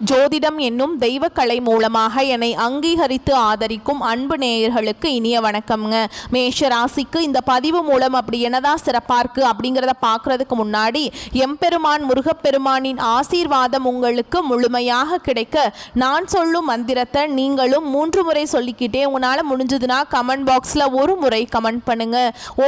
ஜோதிடம் என்னும் தெய்வக்கலை மூலமாக என்னை அங்கீகரித்து ஆதரிக்கும் அன்பு நேயர்களுக்கு இனிய வணக்கம்ங்க. மேஷ ராசிக்கு இந்த பதிவு மூலம் அப்படி என்னதான் சிறப்பாக இருக்குது அப்படிங்கிறத பார்க்குறதுக்கு முன்னாடி எம்பெருமான் முருகப்பெருமானின் ஆசீர்வாதம் உங்களுக்கு முழுமையாக கிடைக்க நான் சொல்லும் மந்திரத்தை நீங்களும் 3 முறை சொல்லிக்கிட்டே உங்களால் முடிஞ்சதுன்னா கமெண்ட் பாக்ஸில் ஒரு முறை கமெண்ட் பண்ணுங்க.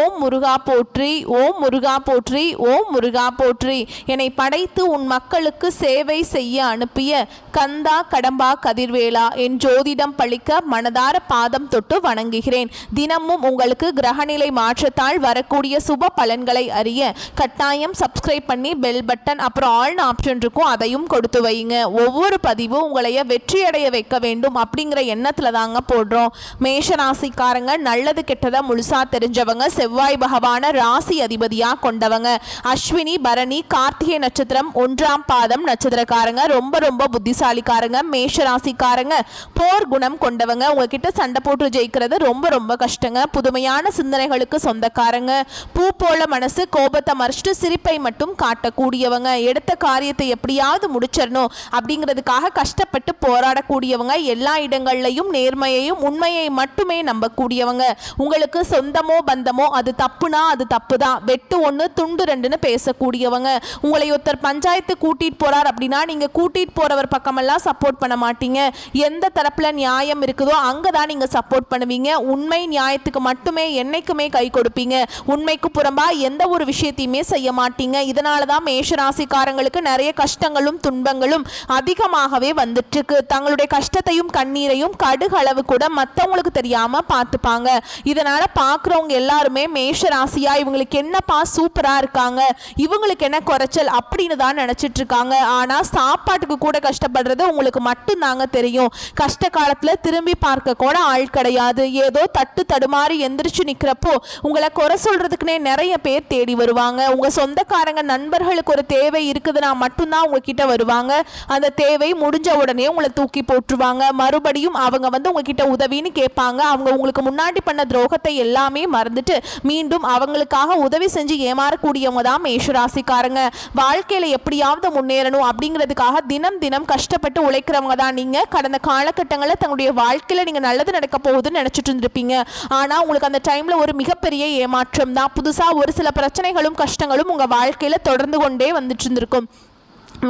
ஓம் முருகா போற்றி, ஓம் முருகா போற்றி, ஓம் முருகா போற்றி. என்னை படைத்து உன் மக்களுக்கு சேவை செய்ய அனுப்பிய கந்தா கடம்பா கதிர்வேலா என் ஜோதிடம் பழிக்க மனதார பாதம் தொட்டு வணங்குகிறேன். தினமும் உங்களுக்கு கிரகநிலை மாற்றத்தால் வரக்கூடிய சுப பலன்களை அறிய கட்டாயம் சப்ஸ்கிரைப் பண்ணி பெல் பட்டன் அப்புறம் ஆல்னு ஆப்ஷன் இருக்கும், அதையும் கொடுத்து வைங்க. ஒவ்வொரு பதிவும் உங்களைய வெற்றியடைய வைக்க வேண்டும் அப்படிங்கிற எண்ணத்துல தாங்க போடுறோம். மேஷ ராசிக்காரங்க நல்லது கெட்டதை முழுசா தெரிஞ்சவங்க, செவ்வாய் பகவான ராசி அதிபதியா கொண்டவங்க. அஸ்வினி பரணி கார்த்திகை நட்சத்திரம் 1ஆம் பாதம் நட்சத்திரக்காரங்க ரொம்ப புத்திசாலிக்காரங்க. மேஷ ராசிக்காரங்க போர் குணம் கொண்டவங்க. உங்ககிட்ட சண்டை போட்டு ஜெயிக்கிறது ரொம்ப கஷ்டங்க. புதுமையான சிந்தனைகளுக்கு சொந்தக்காரங்க. பூ போல மனசு, கோபத்தை மறைச்சிட்டு சிரிப்பை மட்டும் காட்டக்கூடியவங்க. எடுத்த காரியத்தை எப்படியாவது முடிச்சிடணும் அப்படிங்கிறதுக்காக கஷ்டப்பட்டு போராடக்கூடியவங்க. எல்லா இடங்கள்லையும் நேர்மையையும் உண்மையை மட்டுமே நம்பக்கூடியவங்க. உங்களுக்கு சொந்தமோ பந்தமோ அது தப்புனா அது தப்பு தான், வெட்டு 1 துண்டு 2ன்னு பேசக்கூடியவங்க. உங்களை ஒருத்தர் பஞ்சாயத்து கூட்டிட்டு போறார் அப்படின்னா நீங்க கூட்டிட்டு போறவர் பக்கமெல்லாம் சப்போர்ட் பண்ண மாட்டீங்க. எந்த தரப்புல நியாயம் இருக்குதோ அங்கதான் நீங்க சப்போர்ட் பண்ணுவீங்க. உண்மை நியாயத்துக்கு மட்டுமே என்னைக்குமே கை கொடுப்பீங்க. உண்மைக்கு புறம்பா எந்த ஒரு விஷயத்தையுமே செய்ய மாட்டீங்க. இதனாலதான் மேஷ ராசிக்காரங்களுக்கு நிறைய கஷ்டங்களும் துன்பங்களும் அதிகமாகவே வந்துட்டு இருக்கு. தங்களுடைய கஷ்டத்தையும் கண்ணீரையும் கடுகளவு கூட மற்றவங்களுக்கு தெரியாம பார்த்துப்பாங்க. இதனால பாக்குறவங்க எல்லாருமே மேஷ ராசியா இவங்களுக்கு என்னப்பா சூப்பரா இருக்காங்க, இவங்களுக்கு என்ன குறைச்சல் அப்படின்னு தான் நினைச்சிட்டு இருக்காங்க. ஆனா சாப்பாட்டுக்கு கூட கஷ்டப்படுறது உங்களுக்கு மட்டும் தாங்க தெரியும். கஷ்ட காலத்துல திரும்பி பார்க்க கூட ஆள் கிடையாது. ஏதோ தட்டு தடுமாறி எந்திரிச்சு நிக்கிறப்போ உங்களை குறை சொல்றதுக்குன்னே நிறைய பேர் தேடி வருவாங்க. உங்க சொந்தக்காரங்க நண்பர்களுக்கு ஒரு தேவை இருக்குதுன்னா மட்டும்தான் உங்ககிட்ட வருவாங்க. அந்த தேவை முடிஞ்ச உடனே உங்களை தூக்கி போட்டுருவாங்க. மறுபடியும் அவங்க உங்ககிட்ட உதவின்னு கேட்பாங்க. அவங்க உங்களுக்கு முன்னாடி பண்ண துரோகத்தை எல்லாமே மறந்துட்டு மீண்டும் அவங்களுக்காக உதவி செஞ்சு ஏமாறக்கூடியவங்க தான் மேஷராசிக்காரங்க. வாழ்க்கையில எப்படியாவது முன்னேறணும் அப்படிங்கிறதுக்காக தினம் கஷ்டப்பட்டு உழைக்கிறவங்க தான் நீங்க. கடந்த காலகட்டங்களில் தங்களுடைய வாழ்க்கையில நீங்க நல்லது நடக்க போகுதுன்னு நினைச்சிட்டு இருந்திருப்பீங்க. ஆனா உங்களுக்கு அந்த டைம்ல ஒரு மிகப்பெரிய ஏமாற்றம் தான். புதுசா ஒரு சில பிரச்சனைகளும் கஷ்டங்களும் உங்க வாழ்க்கையில தொடர்ந்து கொண்டே வந்துட்டு இருந்திருக்கும்.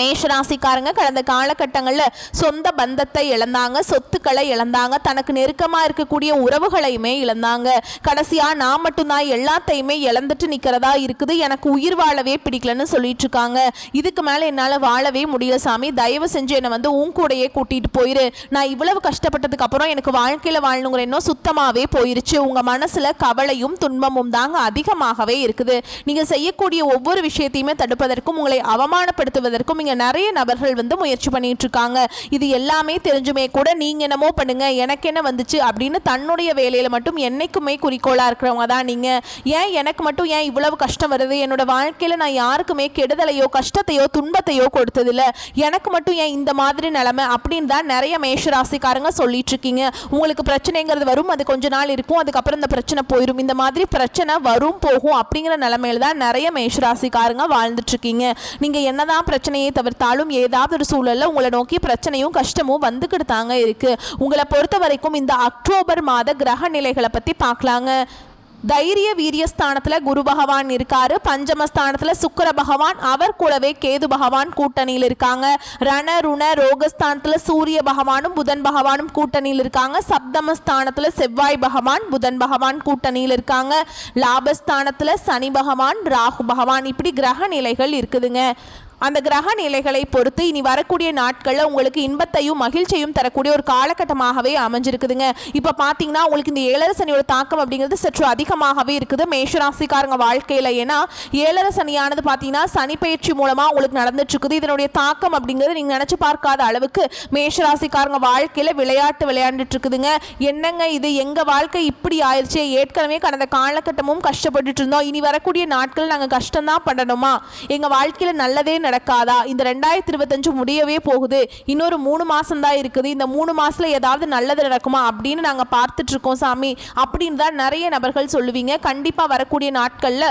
மேஷராசிக்காரங்க கடந்த காலகட்டங்களில் சொந்த பந்தத்தை இழந்தாங்க, சொத்துக்களை இழந்தாங்க, தனக்கு நெருக்கமாக இருக்கக்கூடிய உறவுகளையுமே இழந்தாங்க. கடைசியாக நான் மட்டும்தான் எல்லாத்தையுமே இழந்துட்டு நிற்கிறதா இருக்குது, எனக்கு உயிர் வாழவே பிடிக்கலன்னு சொல்லிட்டு இருக்காங்க. இதுக்கு மேலே என்னால் வாழவே முடியல சாமி, தயவு செஞ்சு என்னை உன் கூடையே கூட்டிகிட்டு போயிரு. நான் இவ்வளவு கஷ்டப்பட்டதுக்கு அப்புறம் எனக்கு வாழ்க்கையில் வாழணுங்கிற எண்ணம் சுத்தமாகவே போயிருச்சு. உங்கள் மனசில் கவலையும் துன்பமும் தாங்க அதிகமாகவே இருக்குது. நீங்கள் செய்யக்கூடிய ஒவ்வொரு விஷயத்தையுமே தடுப்பதற்கும் உங்களை அவமானப்படுத்துவதற்கும் இங்க நிறைய நபர்கள் முயற்சி பண்ணிட்டு இருக்காங்க. இது எல்லாமே தெரிஞ்சுமே கூட நீங்க என்னமோ பண்ணுங்க, எனக்கு என்ன வந்துச்சு அப்படின்னு தன்னுடைய வேலையில மட்டும் என்னைக்குமே குறிக்கோளா இருக்கிறவங்க தான் நீங்க. ஏன் எனக்கு மட்டும் ஏன் இவ்வளவு கஷ்டம் வருது, என்னோட வாழ்க்கையில நான் யாருக்குமே கெடுதலையோ கஷ்டத்தையோ துன்பத்தையோ கொடுத்ததில்ல, எனக்கு மட்டும் ஏன் இந்த மாதிரி நிலைமை அப்படின்னு தான் நிறைய மேஷராசிக்காரங்க சொல்லிட்டு இருக்கீங்க. உங்களுக்கு பிரச்சனைங்கிறது வரும், அது கொஞ்ச நாள் இருக்கும், அதுக்கப்புறம் இந்த பிரச்சனை போயிடும். இந்த மாதிரி பிரச்சனை வரும் போகும் அப்படிங்கிற நிலைமையில தான் நிறைய மேஷராசிக்காரங்க வாழ்ந்துட்டு இருக்கீங்க. நீங்க என்னதான் பிரச்சனையை தவிர்த்தாலும் ஏதாவது ஒரு சூழல்ல உங்களை நோக்கி பிரச்சனையும் கஷ்டமும் வந்துக்கிட்டு தாங்க இருக்கு. உங்களை பொறுத்த வரைக்கும் இந்த அக்டோபர் மாத கிரக நிலைகளை பத்தி பார்க்கலாங்க. தைரிய வீரியஸ்தானத்துல குரு பகவான் இருக்காரு. பஞ்சமஸ்தானத்துல சுக்கிர பகவான், அவர் கூடவே கேது பகவான் கூட்டணியில் இருக்காங்க. ரண ருண ரோகஸ்தானத்துல சூரிய பகவானும் புதன் பகவானும் கூட்டணியில் இருக்காங்க. சப்தமஸ்தானத்துல செவ்வாய் பகவான் புதன் பகவான் கூட்டணியில் இருக்காங்க. லாபஸ்தானத்துல சனி பகவான் ராகு பகவான், இப்படி கிரக நிலைகள் இருக்குதுங்க. அந்த கிரக நிலைகளை பொறுத்து இனி வரக்கூடிய நாட்களில் உங்களுக்கு இன்பத்தையும் மகிழ்ச்சியும் தரக்கூடிய ஒரு காலகட்டமாகவே அமைஞ்சிருக்குதுங்க. இப்போ பார்த்தீங்கன்னா உங்களுக்கு இந்த 7 சனியோட தாக்கம் அப்படிங்கிறது சற்று அதிகமாகவே இருக்குது மேஷராசிக்காரங்க வாழ்க்கையில். ஏன்னா 7 சனியானது பார்த்தீங்கன்னா சனி பயிற்சி மூலமாக உங்களுக்கு நடந்துட்டு இருக்குது. இதனுடைய தாக்கம் அப்படிங்கிறது நீங்கள் நினச்சி பார்க்காத அளவுக்கு மேஷராசிக்காரங்க வாழ்க்கையில் விளையாண்டுட்டு இருக்குதுங்க. என்னங்க இது, எங்கள் வாழ்க்கை இப்படி ஆயிடுச்சு, ஏற்கனவே கடந்த காலகட்டமும் கஷ்டப்பட்டுட்டு இருந்தோம், இனி வரக்கூடிய நாட்கள் நாங்கள் கஷ்டம்தான் பண்ணணுமா, எங்கள் வாழ்க்கையில் நல்லதே நடக்காதா, இந்த 2025 முடியவே போகுது, இன்னொரு 3 மாசம் தான் இருக்குது, இந்த 3 மாசத்துல ஏதாவது நல்லது நடக்குமா அப்படின்னு நாங்க பார்த்துட்டு இருக்கோம் சாமி அப்படின்னு தான் நிறைய நபர்கள் சொல்லுவீங்க. கண்டிப்பா வரக்கூடிய நாட்கள்ல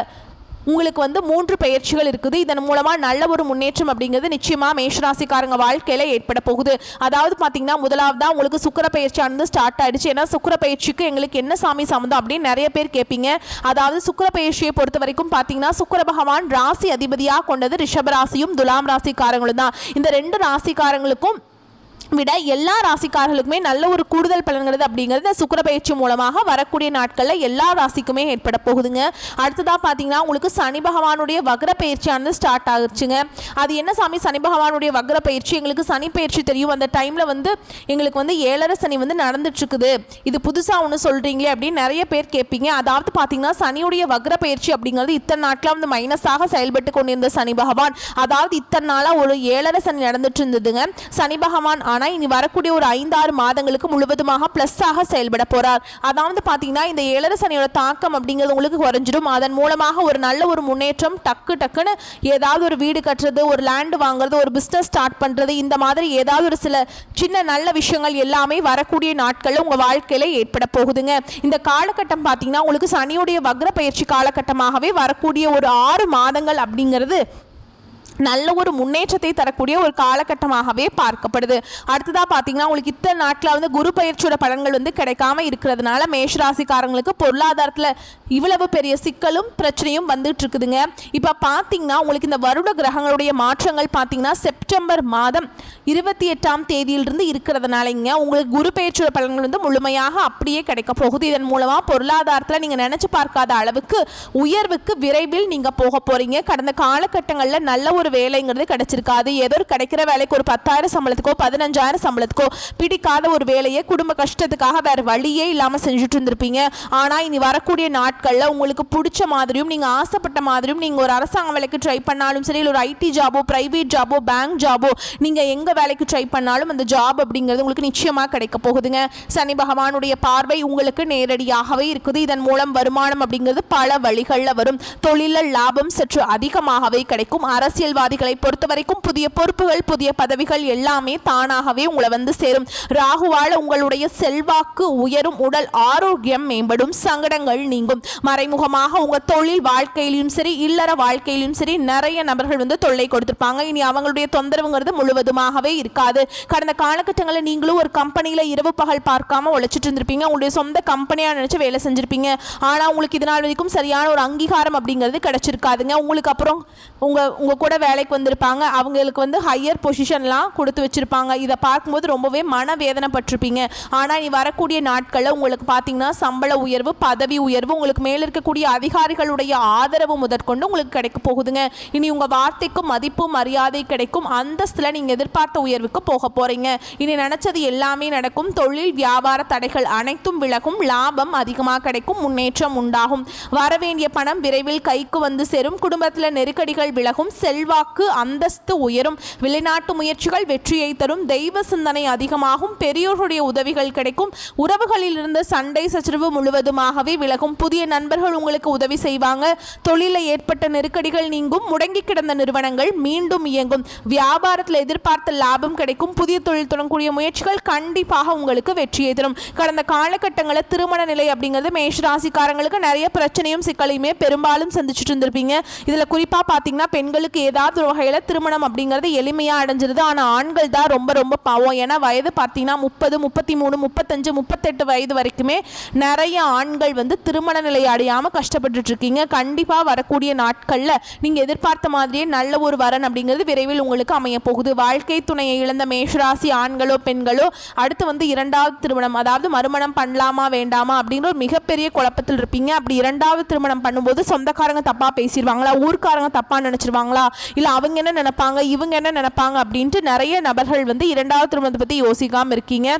உங்களுக்கு வந்து 3 பெயர்ச்சிகள் இருக்குது. இதன் மூலமாக நல்ல ஒரு முன்னேற்றம் அப்படிங்கிறது நிச்சயமாக மேஷராசிக்காரங்க வாழ்க்கையில் ஏற்பட போகுது. அதாவது பார்த்தீங்கன்னா முதலாவது தான் உங்களுக்கு சுக்கிர பெயர்ச்சியானது ஸ்டார்ட் ஆயிடுச்சு. ஏன்னா சுக்கிர பெயர்ச்சிக்கு எங்களுக்கு என்ன சாமி சம்மந்தம் அப்படின்னு நிறைய பேர் கேட்பீங்க. அதாவது சுக்கிர பெயர்ச்சியை பொறுத்த வரைக்கும் பார்த்தீங்கன்னா சுக்கிர பகவான் ராசி அதிபதியாக கொண்டது ரிஷப ராசியும் துலாம் ராசிக்காரங்களும் தான். இந்த 2 ராசிக்காரங்களுக்கும் விட எல்லா ராசிக்காரர்களுக்குமே நல்ல ஒரு கூடுதல் பலன்கிறது அப்படிங்கிறது சுக்கிர பயிற்சி மூலமாக வரக்கூடிய நாட்களில் எல்லா ராசிக்குமே ஏற்பட போகுதுங்க. அடுத்ததாக பார்த்தீங்கன்னா உங்களுக்கு சனி பகவானுடைய வக்ர பயிற்சியானது ஸ்டார்ட் ஆகிடுச்சுங்க. அது என்ன சாமி சனி பகவானுடைய வக்ர பயிற்சி? எங்களுக்கு சனி பயிற்சி தெரியும், அந்த டைமில் வந்து எங்களுக்கு வந்து 7.5 சனி வந்து நடந்துட்டுருக்குது, இது புதுசாக ஒன்று சொல்கிறீங்களே அப்படின்னு நிறைய பேர் கேட்பீங்க. அதாவது பார்த்தீங்கன்னா சனியுடைய வக்ர பயிற்சி அப்படிங்கிறது இத்தனை நாட்களாக வந்து மைனஸாக செயல்பட்டு கொண்டிருந்த சனி பகவான், அதாவது இத்தனை நாளாக ஒரு 7.5 சனி நடந்துட்டு இருந்ததுங்க சனி பகவான். ஆனால் இனி வரக்கூடிய ஒரு 5-6 மாதங்களுக்கு முழுவதுமாக பிளஸ்ஸாக செயல்பட போறார். அதாவது பார்த்தீங்கன்னா இந்த 7.5 சனியோட தாக்கம் அப்படிங்கிறது உங்களுக்கு குறைஞ்சிடும். அதன் மூலமாக ஒரு நல்ல ஒரு முன்னேற்றம் டக்குன்னு ஏதாவது ஒரு வீடு கட்டுறது, ஒரு லேண்ட் வாங்குறது, ஒரு பிஸ்னஸ் ஸ்டார்ட் பண்ணுறது, இந்த மாதிரி ஏதாவது ஒரு சில சின்ன நல்ல விஷயங்கள் எல்லாமே வரக்கூடிய நாட்களில் உங்கள் வாழ்க்கையில் ஏற்பட போகுதுங்க. இந்த காலகட்டம் பார்த்தீங்கன்னா உங்களுக்கு சனியுடைய வக்ர பயிற்சி காலகட்டமாகவே வரக்கூடிய ஒரு 6 மாதங்கள் அப்படிங்கிறது நல்ல ஒரு முன்னேற்றத்தை தரக்கூடிய ஒரு காலகட்டமாகவே பார்க்கப்படுது. அடுத்ததாக பார்த்தீங்கன்னா உங்களுக்கு இத்தனை நாட்களில் வந்து குரு பயிற்சியோட பலன்கள் வந்து கிடைக்காம இருக்கிறதுனால மேஷராசிக்காரங்களுக்கு பொருளாதாரத்தில் இவ்வளவு பெரிய சிக்கலும் பிரச்சனையும் வந்துட்டு இருக்குதுங்க. இப்போ பார்த்தீங்கன்னா உங்களுக்கு இந்த வருட கிரகங்களுடைய மாற்றங்கள் பார்த்தீங்கன்னா செப்டம்பர் மாதம் 28ஆம் தேதியிலிருந்து இருக்கிறதுனாலங்க உங்களுக்கு குரு பயிற்சியோட பலன்கள் வந்து முழுமையாக அப்படியே கிடைக்க போகுது. இதன் மூலமாக பொருளாதாரத்தில் நீங்கள் நினச்சி பார்க்காத அளவுக்கு உயர்வுக்கு விரைவில் நீங்கள் போக போகிறீங்க. கடந்த காலகட்டங்களில் நல்ல ஒரு வேலைங்கிறது கிடைச்சிருக்காது. ஏதோ கிடைக்கிற வேலைக்கு ஒரு 10,000 சம்பளத்துக்கோ 15,000 சம்பளத்துக்கோ பிடிக்காத ஒரு வேலையை குடும்ப கஷ்டத்துக்காக வேற வழியே இல்லாமல் செஞ்சுட்டு இருந்திருப்பீங்க. ஆனால் இனி வரக்கூடிய நாட்களில் உங்களுக்கு பிடிச்ச மாதிரியும் நீங்கள் ஆசைப்பட்ட மாதிரியும் நீங்கள் ஒரு அரசாங்க வேலைக்கு ட்ரை பண்ணாலும் சரி, இல்லை ஒரு ஐடி ஜாபோ, பிரைவேட் ஜாபோ, பேங்க் ஜாபோ, நீங்கள் எங்கே வேலைக்கு ட்ரை பண்ணாலும் அந்த ஜாப் அப்படிங்கிறது உங்களுக்கு நிச்சயமாக கிடைக்க போகுதுங்க. சனி பகவானுடைய பார்வை உங்களுக்கு நேரடியாகவே இருக்குது. இதன் மூலம் வருமானம் அப்படிங்கிறது பல வழிகளில் வரும். தொழிலில் லாபம் சற்று அதிகமாகவே கிடைக்கும். அரசியல்வாதிகளை பொறுத்த வரைக்கும் புதிய பொறுப்புகள், புதிய பதவிகள் எல்லாமே தானாகவே உங்களை வந்து சேரும். ராகுவால் உங்களுடைய செல்வாக்கு உயரும், உடல் ஆரோக்கியம் மேம்படும், சங்கடங்கள் நீங்கும். மறைமுகமாக உங்கள் தொழில் வாழ்க்கையிலும் சரி, இல்லற வாழ்க்கையிலும் சரி நிறைய நபர்கள் வந்து தொல்லை கொடுத்திருப்பாங்க. இனி அவங்களுடைய தொந்தரவுங்கிறது முழுவதுமாகவே இருக்காது. கடந்த காலகட்டங்களில் நீங்களும் ஒரு கம்பெனியில் இரவு பகல் பார்க்காம உழைச்சிட்டு இருந்திருப்பீங்க. உங்களுடைய சொந்த கம்பெனியாக நினைச்சு வேலை செஞ்சிருப்பீங்க. ஆனால் உங்களுக்கு இதனால் வரைக்கும் சரியான ஒரு அங்கீகாரம் அப்படிங்கிறது கிடைச்சிருக்காதுங்க. உங்களுக்கு அப்புறம் உங்க கூட வேலைக்கு வந்திருப்பாங்க, அவங்களுக்கு வந்து ஹையர் பொசிஷன்லாம் கொடுத்து வச்சிருப்பாங்க. இதை பார்க்கும்போது ரொம்பவே மனவேதனைப்பட்டிருப்பீங்க. ஆனால் இனி வரக்கூடிய நாட்களில் உங்களுக்கு பார்த்தீங்கன்னா சம்பள உயர்வு, பதவி உயர்வு, உங்களுக்கு மேல் இருக்கக்கூடிய அதிகாரிகளுடைய ஆதரவு முதற்கொண்டு உங்களுக்கு கிடைக்க போகுதுங்க. இனி உங்கள் வார்த்தைக்கும் மதிப்பு மரியாதை கிடைக்கும். அந்தஸ்தில் நீங்கள் எதிர்பார்த்த உயர்வுக்கு போக போகிறீங்க. இனி நினச்சது எல்லாமே நடக்கும். தொழில் வியாபார தடைகள் அனைத்தும் விலகும். லாபம் அதிகமாக கிடைக்கும். முன்னேற்றம் உண்டாகும். வரவேண்டிய பணம் விரைவில் கைக்கு வந்து சேரும். குடும்பத்தில் நெருக்கடிகள் விலகும். செல்வாக்கு அந்தஸ்து உயரும். வெளிநாட்டு முயற்சிகள் வெற்றியை தரும். தெய்வ சிந்தனை அதிகமாகும். பெரியோருடைய உதவிகள் கிடைக்கும். உறவுகளில் இருந்த சண்டை சச்சரவு முழுவதுமாகவே விலகும். புதிய நண்பர்கள் உங்களுக்கு உதவி செய்வாங்க. தொழிலில் ஏற்பட்ட நெருக்கடிகள் நீங்கும். முடங்கி கிடந்த நிறுவனங்கள் மீண்டும் இயங்கும். வியாபாரத்தில் எதிர்பார்த்த லாபம் கிடைக்கும். புதிய தொழில் தொடங்கக்கூடிய முயற்சிகள் கண்டிப்பாக உங்களுக்கு வெற்றியை தரும். கடந்த காலகட்டங்களில் திருமண நிலை அப்படிங்கிறது மேஷராசிக்காரங்களுக்கு நிறைய பிரச்சனையும் சிக்கலையுமே பெரும்பாலும் சந்திச்சுட்டு இருந்திருப்பீங்க. இதில் குறிப்பாக பார்த்தீங்கன்னா பெண்களுக்கு ஏதாவது ஒரு வகையில் திருமணம் அப்படிங்கிறது எளிமையாக அடைஞ்சிருது. ஆனால் ஆண்கள் தான் ரொம்ப ரொம்ப பாவம். ஏன்னா வயது பார்த்தீங்கன்னா 30, 33, 35, 38 வயது வரைக்குமே நிறைய ஆண்கள் வந்து திருமண நிலை அடையாமல் கஷ்டப்பட்டுட்டு இருக்கீங்க. கண்டிப்பாக வரக்கூடிய நாட்களில் நீங்கள் எதிர்பார்த்த மாதிரியே நல்ல ஒரு வரன் அப்படிங்கிறது விரைவில் உங்களுக்கு அமைய போகுது. வாழ்க்கை துணையை இழந்த மேஷராசி ஆண்களோ பெண்களோ அடுத்து வந்து 2வது திருமணம், அதாவது மறுமணம் பண்ணலாமா வேண்டாமா அப்படிங்கிற ஒரு மிகப்பெரிய குழப்பத்தில் இருப்பீங்க. அப்படி 2வது திருமணம் பண்ணும்போது சொந்தக்காரங்க தப்பாக பேசிடுவாங்களா, ஊர்க்காரங்க தப்பாக நினச்சிருவாங்களா, இல்லை அவங்க என்ன நினைப்பாங்க, இவங்க என்ன நினைப்பாங்க அப்படின்ட்டு நிறைய நபர்கள் வந்து 2வது திருமணத்தை பற்றி யோசிக்காமல் இருக்கீங்க.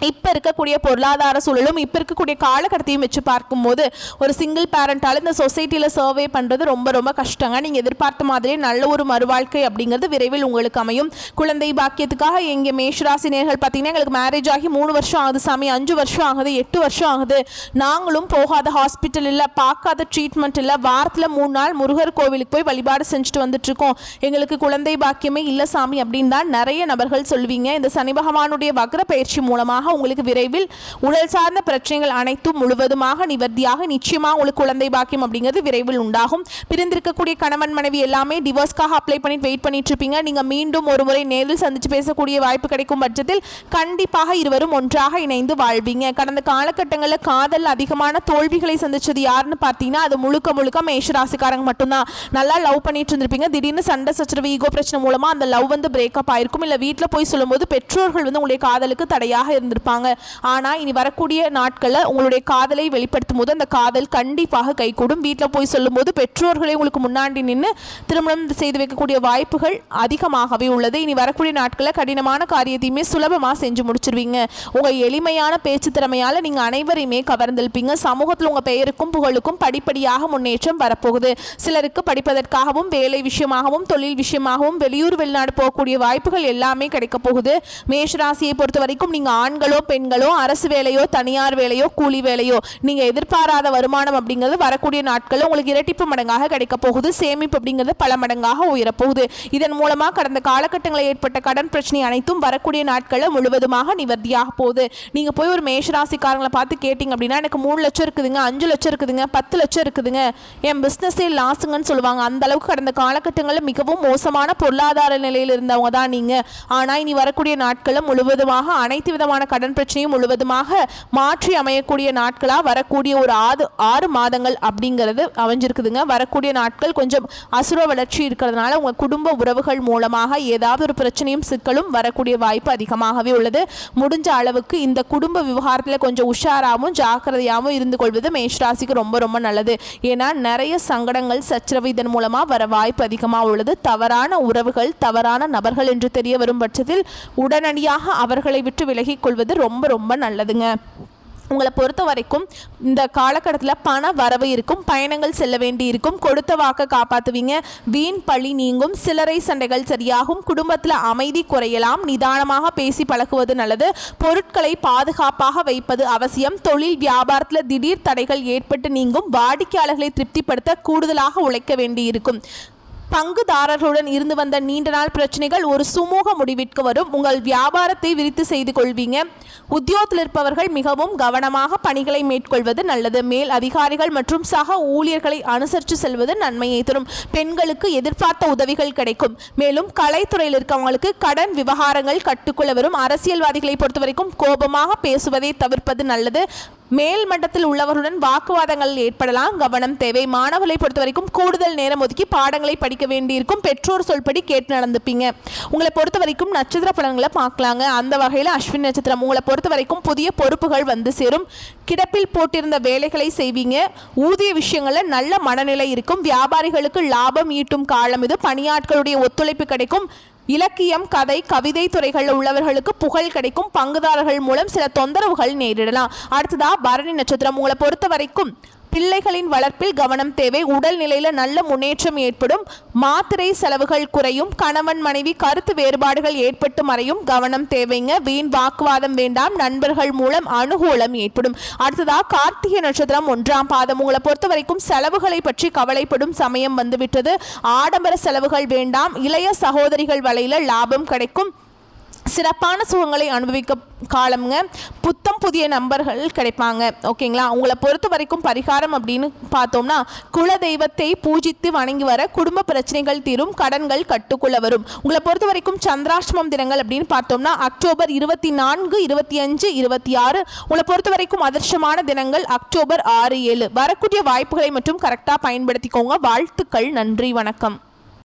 இப்போ இருக்கக்கூடிய பொருளாதார சூழலும் இப்போ இருக்கக்கூடிய காலகட்டத்தையும் வச்சு பார்க்கும்போது ஒரு சிங்கிள் பேரண்டால் இந்த சொசைட்டியில் சர்வே பண்ணுறது ரொம்ப ரொம்ப கஷ்டங்க. நீங்கள் எதிர்பார்த்த மாதிரியே நல்ல ஒரு மறுவாழ்க்கை அப்படிங்கிறது விரைவில் உங்களுக்கு அமையும். குழந்தை பாக்கியத்துக்காக எங்கள் மேஷராசி நேயர்கள் பார்த்தீங்கன்னா எங்களுக்கு மேரேஜ் ஆகி 3 வருஷம் ஆகுது சாமி, 5 வருஷம் ஆகுது, 8 வருஷம் ஆகுது, நாங்களும் போகாத ஹாஸ்பிட்டல் இல்லை, பார்க்காத ட்ரீட்மெண்ட் இல்லை, வாரத்தில் 3 நாள் முருகர் கோவிலுக்கு போய் வழிபாடு செஞ்சுட்டு வந்துட்டுருக்கோம், எங்களுக்கு குழந்தை பாக்கியமே இல்லை சாமி அப்படின்னு தான் நிறைய நபர்கள் சொல்வீங்க. இந்த சனி பகவானுடைய வக்ர பயிற்சி மூலமாக உங்களுக்கு விரைவில் உடல் சார்ந்த பிரச்சனைகள் அனைத்தும் முழுவதுமாக நிவர்த்தியாக நிச்சயமாக உங்களுக்கு குழந்தை பாக்கியம் அப்படிங்கிறது விரைவில் உண்டாகும். பிரிந்திருக்கக்கூடிய கணவன் மனைவி எல்லாமே டிவோர்ஸ்க்காக அப்ளை பண்ணிட்டு வெயிட் பண்ணிட்டு இருப்பீங்க. நீங்க மீண்டும் ஒரு முறை நேரில் சந்திச்சு பேசக்கூடிய வாய்ப்பு கிடைக்கும் பட்சத்தில் கண்டிப்பாக இருவரும் ஒன்றாக இணைந்து வாழ்வீங்க. கடந்த காலகட்டங்களில் காதல் அதிகமான தோல்விகளை சந்திச்சது யாருன்னு பார்த்தீங்கன்னா அது முழுக்க முழுக்க மேஷராசிக்காரங்க மட்டும்தான். நல்லா லவ் பண்ணிட்டு இருந்திருப்பீங்க. திடீர்னு சண்டை சச்சரவு ஈகோ பிரச்சனை மூலமா அந்த லவ் பிரேக்கப் ஆயிருக்கும். இல்லை வீட்டில் போய் சொல்லும்போது பெற்றோர்கள் உங்களுடைய காதலுக்கு தடையாக இருந்திருப்பாங்க. ஆனால் இனி வரக்கூடிய நாட்களில் உங்களுடைய காதலை வெளிப்படுத்தும் போது அந்த காதல் கண்டிப்பாக கைகூடும். வீட்டில் போய் சொல்லும்போது பெற்றோர்களை உங்களுக்கு முன்னாடி நின்று திருமணம் செய்து வைக்கக்கூடிய வாய்ப்புகள் அதிகமாகவே உள்ளது. இனி வரக்கூடிய நாட்களில் கடினமான காரியத்தையுமே சுலபமாக செஞ்சு முடிச்சிருவீங்க. உங்கள் எளிமையான பேச்சு திறமையால் நீங்கள் அனைவரையுமே கவர்ந்திருப்பீங்க. சமூகத்தில் உங்கள் பெயருக்கும் புகழுக்கும் படிப்படியாக முன்னேற்றம் வரப்போகுது. சிலருக்கு படிப்பதற்காகவும் வேலை விஷயமாகவும் தொழில் விஷயமாகவும் வெளியூர் வெளிநாடு போகக்கூடிய வாய்ப்புகள் எல்லாமே கிடைக்க போகுது. மேஷராசியை பொறுத்த வரைக்கும் நீங்கள் ஆண்களோ பெண்களோ அரசு வேலையோ தனியார் வேலையோ கூலி வேலையோ நீங்கள் எதிர்பாராத வருமானம் அப்படிங்கிறது வரக்கூடிய நாட்களில் உங்களுக்கு இரட்டிப்பு மடங்காக கிடைக்க போகுது. சேமிப்பு அப்படிங்கிறது பல மடங்காக உயரப்போகுது. இதன் மூலமாக கடந்த காலகட்டங்களில் ஏற்பட்ட கடன் பிரச்சனை அனைத்தும் வரக்கூடிய நாட்களில் முழுவதுமாக நிவர்த்தியாக போகுது. நீங்க போய் ஒரு மேஷராசிக்காரங்களை பார்த்து கேட்டீங்க அப்படின்னா எனக்கு 3 லட்சம் இருக்குதுங்க, 5 லட்சம் இருக்குதுங்க, 10 லட்சம் இருக்குதுங்க, என் பிசினஸே லாஸுங்கன்னு சொல்லுவாங்க. அந்த அளவுக்கு கடந்த காலகட்டங்களில் மிகவும் மோசமான பொருளாதார நிலையில் இருந்தவங்க தான் நீங்க. ஆனா இனி வரக்கூடிய நாட்களில் முழுவதுமாக அனைத்து விதமான கடன் பிரச்சனையும் முழுவதுமாக மாற்றி அமையக்கூடிய நாட்களா வரக்கூடிய ஒரு 6 மாதங்கள் அப்படிங்கிறது அமைஞ்சிருக்குதுங்க. வரக்கூடிய நாட்கள் கொஞ்சம் அசுர வளர்ச்சி இருக்கிறதுனால உங்க குடும்ப உறவுகள் மூலமாக ஏதாவது ஒரு பிரச்சனையும் சிக்கலும் வரக்கூடிய வாய்ப்பு அதிகமாகவே உள்ளது. முடிஞ்ச அளவுக்கு இந்த குடும்ப விவகாரத்தில் கொஞ்சம் உஷாராகவும் ஜாக்கிரதையாகவும் இருந்து கொள்வது மேஷராசிக்கு ரொம்ப ரொம்ப நல்லது. ஏன்னா நிறைய சங்கடங்கள் சச்சரவு இதன் மூலமாக வர வாய்ப்பு அதிகமாக உள்ளது. தவறான உறவுகள் தவறான நபர்கள் என்று தெரிய வரும் பட்சத்தில் உடனடியாக அவர்களை விட்டு விலகிக் கொள்வது ரொம்ப ரொம்ப நல்லதுங்க. உங்களை பொறுத்த வரைக்கும் இந்த காலகட்டத்தில் பண வரவு இருக்கும், பயணங்கள் செல்ல வேண்டி இருக்கும், கொடுத்த வாக்கை காப்பாற்றுவீங்க, வீண் பழி நீங்கும், சில்லறை சண்டைகள் சரியாகும், குடும்பத்தில் அமைதி குறையலாம், நிதானமாக பேசி பழகுவது நல்லது, பொருட்களை பாதுகாப்பாக வைப்பது அவசியம், தொழில் வியாபாரத்தில் திடீர் தடைகள் ஏற்பட்டு நீங்கும், வாடிக்கையாளர்களை திருப்திப்படுத்த கூடுதலாக உழைக்க வேண்டி இருக்கும். பங்குதாரர்களுடன் இருந்து வந்த நீண்ட நாள் பிரச்சனைகள் ஒரு சுமூக முடிவிற்கு வரும். உங்கள் வியாபாரத்தை விரித்து செய்து கொள்வீங்க. உத்தியோகத்தில் இருப்பவர்கள் மிகவும் கவனமாக பணிகளை மேற்கொள்வது நல்லது. மேல் அதிகாரிகள் மற்றும் சக ஊழியர்களை அனுசரித்து செல்வது நன்மையை தரும். பெண்களுக்கு எதிர்பார்த்த உதவிகள் கிடைக்கும். மேலும் கலைத்துறையில் இருக்கவங்களுக்கு கடன் விவகாரங்கள் கட்டுக்குள்ள வரும். அரசியல்வாதிகளை பொறுத்த வரைக்கும் கோபமாக பேசுவதை தவிர்ப்பது நல்லது. மேல் மட்டத்தில் உள்ளவர்களுடன் வாக்குவாதங்கள் ஏற்படலாம், கவனம் தேவை. மாணவர்களை பொறுத்த வரைக்கும் கூடுதல் நேரம் ஒதுக்கி பாடங்களை படிக்க வேண்டியிருக்கும். பெற்றோர் சொல்படி கேட்டு நடந்துப்பீங்க. உங்களை பொறுத்த வரைக்கும் நட்சத்திர பலன்களை பார்க்கலாங்க. அந்த வகையில் அஸ்வினி நட்சத்திரம். உங்களை பொறுத்த வரைக்கும் புதிய பொறுப்புகள் வந்து சேரும். கிடப்பில் போட்டிருந்த வேலைகளை செய்வீங்க. ஊதிய விஷயங்களில் நல்ல மனநிலை இருக்கும். வியாபாரிகளுக்கு லாபம் ஈட்டும் காலம் இது. பணியாட்களுடைய ஒத்துழைப்பு கிடைக்கும். இலக்கியம் கதை கவிதை துறைகளில் உள்ளவர்களுக்கு புகழ் கிடைக்கும். பங்குதாரர்கள் மூலம் சில தொந்தரவுகள் நேரிடலாம். அடுத்ததா பரணி நட்சத்திரம். உங்களை பொறுத்த வரைக்கும் பிள்ளைகளின் வளர்ப்பில் கவனம் தேவை. உடல் நிலையில நல்ல முன்னேற்றம் ஏற்படும். மாத்திரை செலவுகள் குறையும். கணவன் மனைவி கருத்து வேறுபாடுகள் ஏற்பட்டு மறையும். கவனம் தேவைங்க. வீண் வாக்குவாதம் வேண்டாம். நண்பர்கள் மூலம் அனுகூலம் ஏற்படும். அடுத்ததா கார்த்திகை நட்சத்திரம் 1ஆம் பாதம். உங்களை பொறுத்த வரைக்கும் செலவுகளை பற்றி கவலைப்படும் சமயம் வந்துவிட்டது. ஆடம்பர செலவுகள் வேண்டாம். இளைய சகோதரிகள் வலையில லாபம் கிடைக்கும். சிறப்பான சுகங்களை அனுபவிக்க காலம்ங்க. புத்தம் புதிய நம்பர்கள் கிடைப்பாங்க. ஓகேங்களா. உங்களை பொறுத்த வரைக்கும் பரிகாரம் அப்படின்னு பார்த்தோம்னா குல தெய்வத்தை பூஜித்து வணங்கி வர குடும்ப பிரச்சனைகள் தீரும், கடன்கள் கட்டுக்குள்ள வரும். உங்களை பொறுத்த வரைக்கும் சந்திராஷ்டமம் தினங்கள் அப்படின்னு பார்த்தோம்னா அக்டோபர் 24, 25, 26. உங்களை பொறுத்த வரைக்கும் அதிர்ஷ்டமான தினங்கள் அக்டோபர் 6, 7. வரக்கூடிய வாய்ப்புகளை மட்டும் கரெக்டாக பயன்படுத்திக்கோங்க. வாழ்த்துக்கள். நன்றி, வணக்கம்.